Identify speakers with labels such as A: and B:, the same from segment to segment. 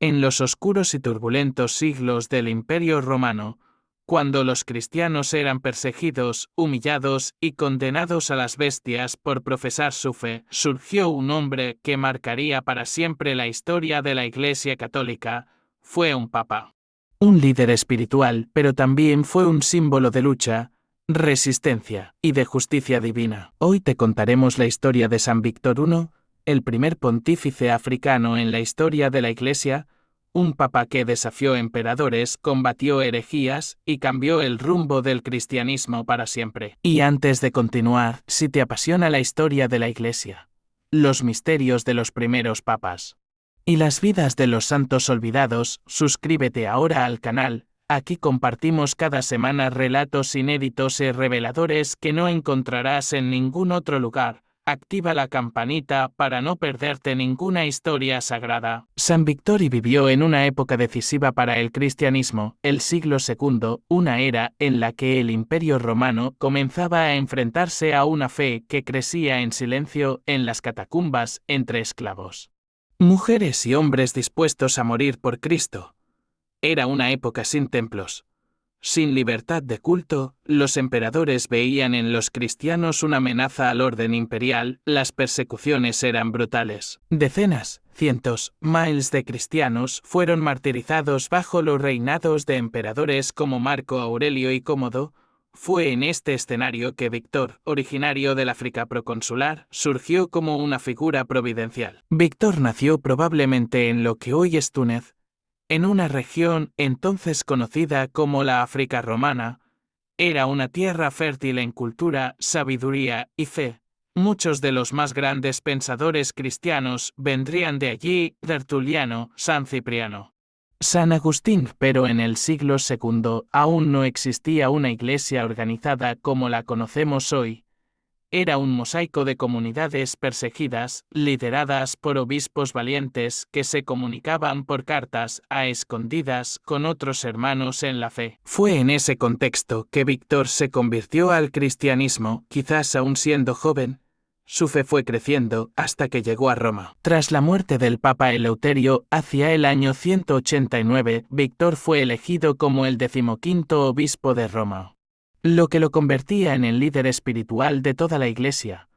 A: En los oscuros y turbulentos siglos del Imperio Romano, cuando los cristianos eran perseguidos, humillados y condenados a las bestias por profesar su fe, surgió un hombre que marcaría para siempre la historia de la Iglesia Católica. Fue un papa. Un líder espiritual, pero también fue un símbolo de lucha, resistencia y de justicia divina. Hoy te contaremos la historia de San Víctor I, el primer pontífice africano en la historia de la Iglesia, un papa que desafió emperadores, combatió herejías y cambió el rumbo del cristianismo para siempre. Y antes de continuar, si te apasiona la historia de la Iglesia, los misterios de los primeros papas y las vidas de los santos olvidados, suscríbete ahora al canal. Aquí compartimos cada semana relatos inéditos y reveladores que no encontrarás en ningún otro lugar. Activa la campanita para no perderte ninguna historia sagrada. San Victory vivió en una época decisiva para el cristianismo, el siglo II, una era en la que el Imperio Romano comenzaba a enfrentarse a una fe que crecía en silencio en las catacumbas entre esclavos. Mujeres y hombres dispuestos a morir por Cristo. Era una época sin templos. Sin libertad de culto, los emperadores veían en los cristianos una amenaza al orden imperial, las persecuciones eran brutales. Decenas, cientos, miles de cristianos fueron martirizados bajo los reinados de emperadores como Marco Aurelio y Cómodo. Fue en este escenario que Víctor, originario del África proconsular, surgió como una figura providencial. Víctor nació probablemente en lo que hoy es Túnez, en una región entonces conocida como la África romana. Era una tierra fértil en cultura, sabiduría y fe. Muchos de los más grandes pensadores cristianos vendrían de allí: Tertuliano, San Cipriano, San Agustín, pero en el siglo II aún no existía una iglesia organizada como la conocemos hoy. Era un mosaico de comunidades perseguidas, lideradas por obispos valientes que se comunicaban por cartas a escondidas con otros hermanos en la fe. Fue en ese contexto que Víctor se convirtió al cristianismo, quizás aún siendo joven. Su fe fue creciendo hasta que llegó a Roma. Tras la muerte del Papa Eleuterio, hacia el año 189, Víctor fue elegido como el 15º obispo de Roma, lo que lo convertía en el líder espiritual de toda la Iglesia.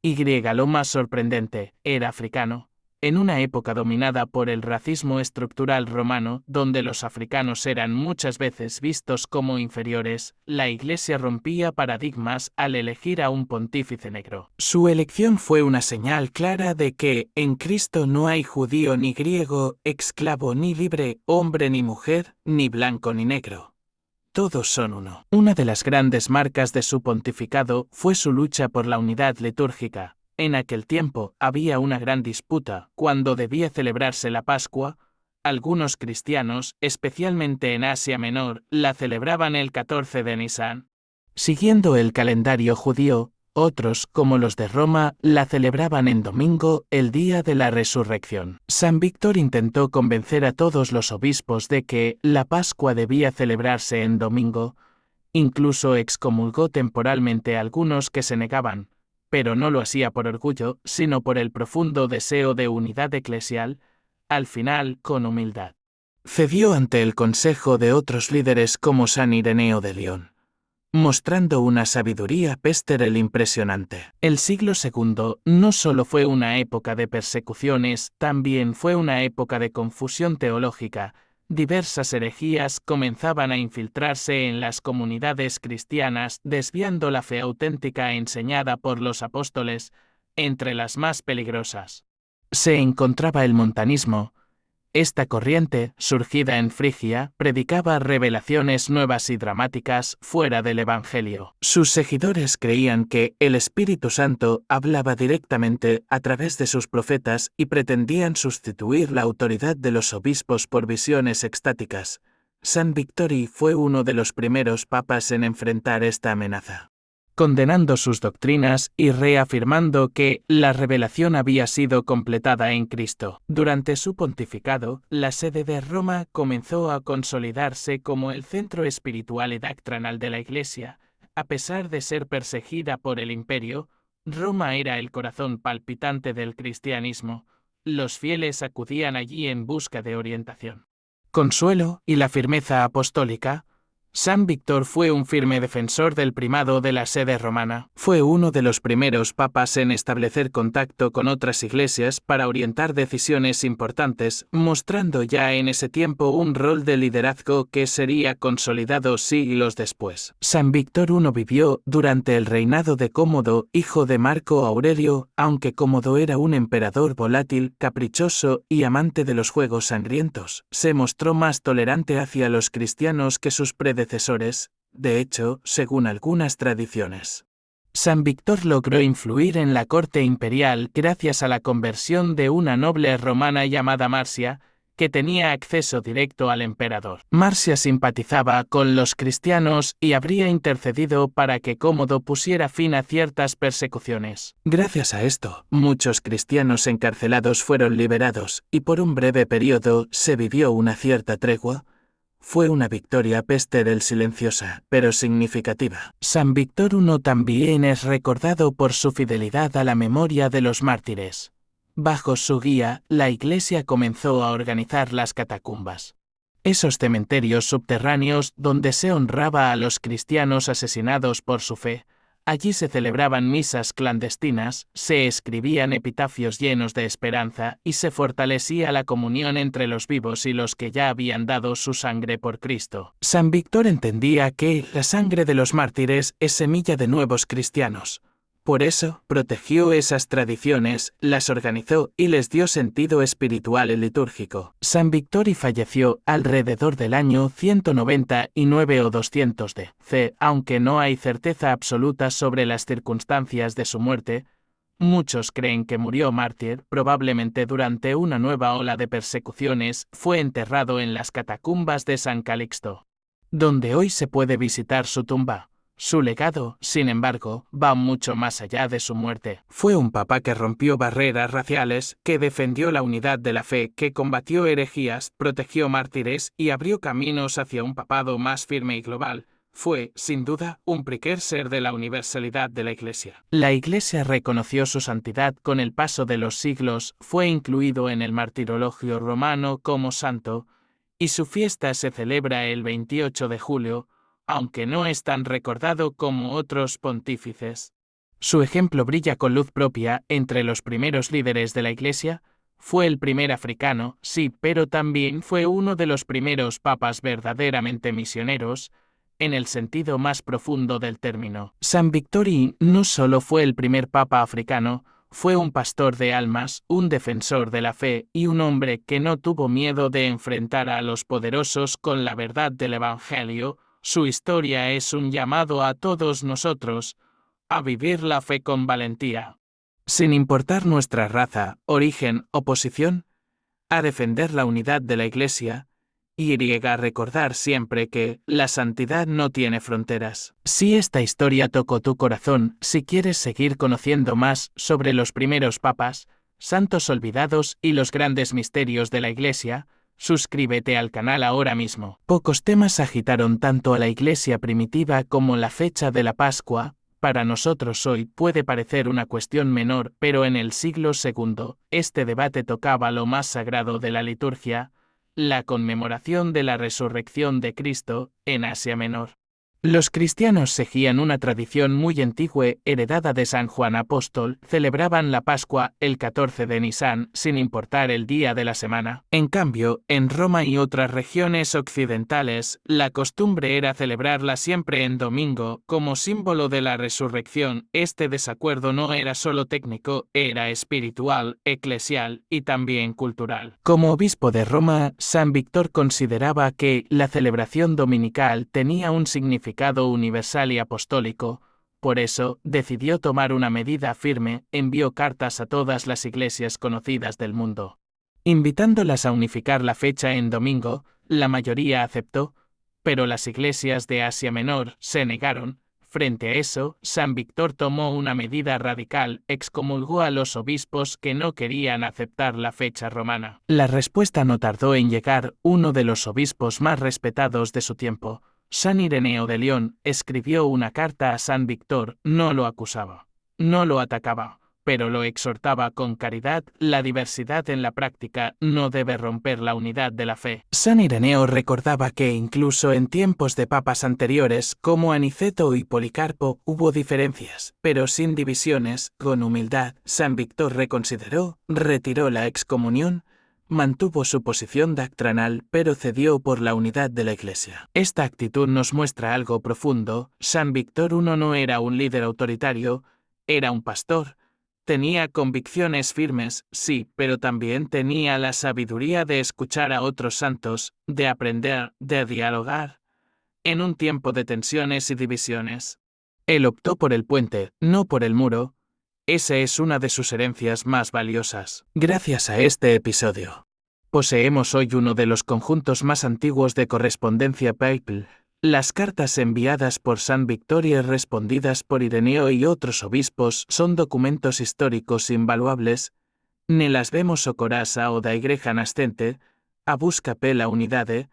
A: Lo más sorprendente, era africano. En una época dominada por el racismo estructural romano, donde los africanos eran muchas veces vistos como inferiores, la Iglesia rompía paradigmas al elegir a un pontífice negro. Su elección fue una señal clara de que, en Cristo no hay judío ni griego, esclavo ni libre, hombre ni mujer, ni blanco ni negro. Todos son uno. Una de las grandes marcas de su pontificado fue su lucha por la unidad litúrgica. En aquel tiempo había una gran disputa cuando debía celebrarse la Pascua. Algunos cristianos, especialmente en Asia Menor, la celebraban el 14 de Nisan, siguiendo el calendario judío. Otros, como los de Roma, la celebraban en domingo, el día de la resurrección. San Víctor intentó convencer a todos los obispos de que la Pascua debía celebrarse en domingo. Incluso excomulgó temporalmente a algunos que se negaban, pero no lo hacía por orgullo, sino por el profundo deseo de unidad eclesial. Al final, con humildad, cedió ante el consejo de otros líderes como San Ireneo de León, mostrando una sabiduría pésterel impresionante. El siglo II no solo fue una época de persecuciones, también fue una época de confusión teológica. Diversas herejías comenzaban a infiltrarse en las comunidades cristianas, desviando la fe auténtica enseñada por los apóstoles. Entre las más peligrosas se encontraba el montanismo. Esta corriente, surgida en Frigia, predicaba revelaciones nuevas y dramáticas fuera del Evangelio. Sus seguidores creían que el Espíritu Santo hablaba directamente a través de sus profetas y pretendían sustituir la autoridad de los obispos por visiones extáticas. San Victory fue uno de los primeros papas en enfrentar esta amenaza, condenando sus doctrinas y reafirmando que la revelación había sido completada en Cristo. Durante su pontificado, la sede de Roma comenzó a consolidarse como el centro espiritual y doctrinal de la Iglesia. A pesar de ser perseguida por el imperio, Roma era el corazón palpitante del cristianismo. los fieles acudían allí en busca de orientación, consuelo y la firmeza apostólica. San Víctor fue un firme defensor del primado de la sede romana. Fue uno de los primeros papas en establecer contacto con otras iglesias para orientar decisiones importantes, mostrando ya en ese tiempo un rol de liderazgo que sería consolidado siglos después. San Víctor I vivió durante el reinado de Cómodo, hijo de Marco Aurelio, aunque Cómodo era un emperador volátil, caprichoso y amante de los juegos sangrientos. Se mostró más tolerante hacia los cristianos que sus predecesores, de hecho, según algunas tradiciones. San Víctor logró influir en la corte imperial gracias a la conversión de una noble romana llamada Marcia, que tenía acceso directo al emperador. Marcia simpatizaba con los cristianos y habría intercedido para que Cómodo pusiera fin a ciertas persecuciones. Gracias a esto, muchos cristianos encarcelados fueron liberados y por un breve periodo se vivió una cierta tregua. Fue una victoria pestel silenciosa, pero significativa. San Víctor I también es recordado por su fidelidad a la memoria de los mártires. Bajo su guía, la Iglesia comenzó a organizar las catacumbas. Esos cementerios subterráneos donde se honraba a los cristianos asesinados por su fe. Allí se celebraban misas clandestinas, se escribían epitafios llenos de esperanza y se fortalecía la comunión entre los vivos y los que ya habían dado su sangre por Cristo. San Víctor entendía que la sangre de los mártires es semilla de nuevos cristianos. Por eso, protegió esas tradiciones, las organizó y les dio sentido espiritual y litúrgico. San Víctor falleció alrededor del año 199 o 200 d.C., aunque no hay certeza absoluta sobre las circunstancias de su muerte. Muchos creen que murió mártir, probablemente durante una nueva ola de persecuciones. Fue enterrado en las catacumbas de San Calixto, donde hoy se puede visitar su tumba. Su legado, sin embargo, va mucho más allá de su muerte. Fue un papa que rompió barreras raciales, que defendió la unidad de la fe, que combatió herejías, protegió mártires y abrió caminos hacia un papado más firme y global. Fue, sin duda, un precursor de la universalidad de la Iglesia. La Iglesia reconoció su santidad con el paso de los siglos, fue incluido en el martirologio romano como santo, y su fiesta se celebra el 28 de julio, aunque no es tan recordado como otros pontífices. Su ejemplo brilla con luz propia entre los primeros líderes de la Iglesia. Fue el primer africano, sí, pero también fue uno de los primeros papas verdaderamente misioneros, en el sentido más profundo del término. San Víctor no solo fue el primer papa africano, fue un pastor de almas, un defensor de la fe y un hombre que no tuvo miedo de enfrentar a los poderosos con la verdad del Evangelio. Su historia es un llamado a todos nosotros a vivir la fe con valentía, sin importar nuestra raza, origen o posición, a defender la unidad de la Iglesia y a recordar siempre que la santidad no tiene fronteras. Si esta historia tocó tu corazón, si quieres seguir conociendo más sobre los primeros papas, santos olvidados y los grandes misterios de la Iglesia, suscríbete al canal ahora mismo. Pocos temas agitaron tanto a la Iglesia primitiva como la fecha de la Pascua. Para nosotros hoy puede parecer una cuestión menor, pero en el siglo II, este debate tocaba lo más sagrado de la liturgia, la conmemoración de la resurrección de Cristo, en Asia Menor. Los cristianos seguían una tradición muy antigua heredada de San Juan Apóstol, celebraban la Pascua el 14 de Nisán sin importar el día de la semana. En cambio, en Roma y otras regiones occidentales, la costumbre era celebrarla siempre en domingo, como símbolo de la resurrección. Este desacuerdo no era solo técnico, era espiritual, eclesial y también cultural. Como obispo de Roma, San Víctor consideraba que la celebración dominical tenía un significado universal y apostólico. Por eso, decidió tomar una medida firme, envió cartas a todas las iglesias conocidas del mundo, invitándolas a unificar la fecha en domingo. La mayoría aceptó, pero las iglesias de Asia Menor se negaron. Frente a eso, San Víctor tomó una medida radical, excomulgó a los obispos que no querían aceptar la fecha romana. La respuesta no tardó en llegar. Uno de los obispos más respetados de su tiempo, San Ireneo de León, escribió una carta a San Víctor. No lo acusaba, no lo atacaba, pero lo exhortaba con caridad. La diversidad en la práctica no debe romper la unidad de la fe. San Ireneo recordaba que incluso en tiempos de papas anteriores, como Aniceto y Policarpo, hubo diferencias, pero sin divisiones. Con humildad, San Víctor reconsideró, retiró la excomunión, mantuvo su posición doctrinal, pero cedió por la unidad de la Iglesia. Esta actitud nos muestra algo profundo. San Víctor I no era un líder autoritario, era un pastor. Tenía convicciones firmes, sí, pero también tenía la sabiduría de escuchar a otros santos, de aprender, de dialogar, en un tiempo de tensiones y divisiones. Él optó por el puente, no por el muro. Esa es una de sus herencias más valiosas. Gracias a este episodio, poseemos hoy uno de los conjuntos más antiguos de correspondencia papal. Las cartas enviadas por San Víctor y respondidas por Ireneo y otros obispos son documentos históricos invaluables. Ne las vemos socorasa o da igreja nascente, a busca pela unidade,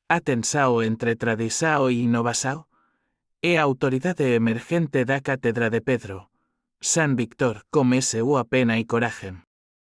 A: a tensao entre tradisao e innovasao, e autoridade emergente da cátedra de Pedro. San Víctor, come seu a pena y coraje.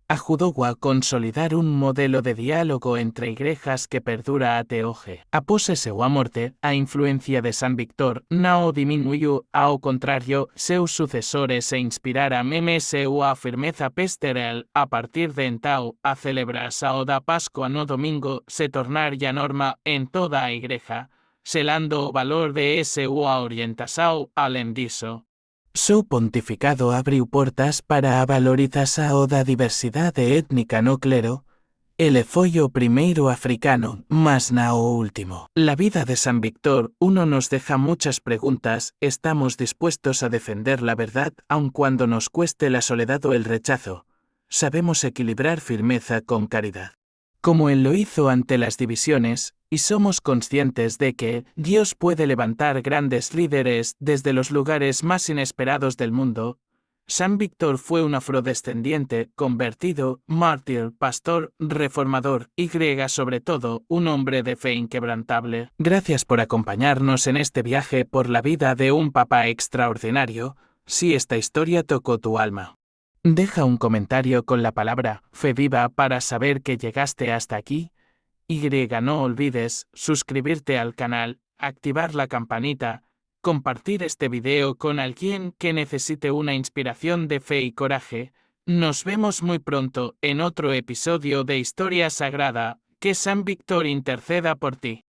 A: Ayudó a consolidar un modelo de diálogo entre igrejas que perdura até hoje. Após seu morte, a influencia de San Víctor não diminuiu, ao contrario, seus sucesores e inspirara seu a firmeza pastoral. A partir de então, a celebração da Páscoa no domingo se tornaria norma en toda a igreja, selando o valor de sua orientação. Além disso, su pontificado abriu portas para a valorização da diversidade étnica no clero. Ele foi o primeiro africano, mas não o último. La vida de San Víctor I nos deja muchas preguntas. ¿Estamos dispuestos a defender la verdad, aun cuando nos cueste la soledad o el rechazo? ¿Sabemos equilibrar firmeza con caridad, como él lo hizo ante las divisiones, y somos conscientes de que Dios puede levantar grandes líderes desde los lugares más inesperados del mundo? San Víctor fue un afrodescendiente, convertido, mártir, pastor, reformador, y sobre todo, un hombre de fe inquebrantable. Gracias por acompañarnos en este viaje por la vida de un papa extraordinario. Si esta historia tocó tu alma, deja un comentario con la palabra fe viva para saber que llegaste hasta aquí. No olvides suscribirte al canal, activar la campanita, compartir este video con alguien que necesite una inspiración de fe y coraje. Nos vemos muy pronto en otro episodio de Historia Sagrada. Que San Víctor interceda por ti.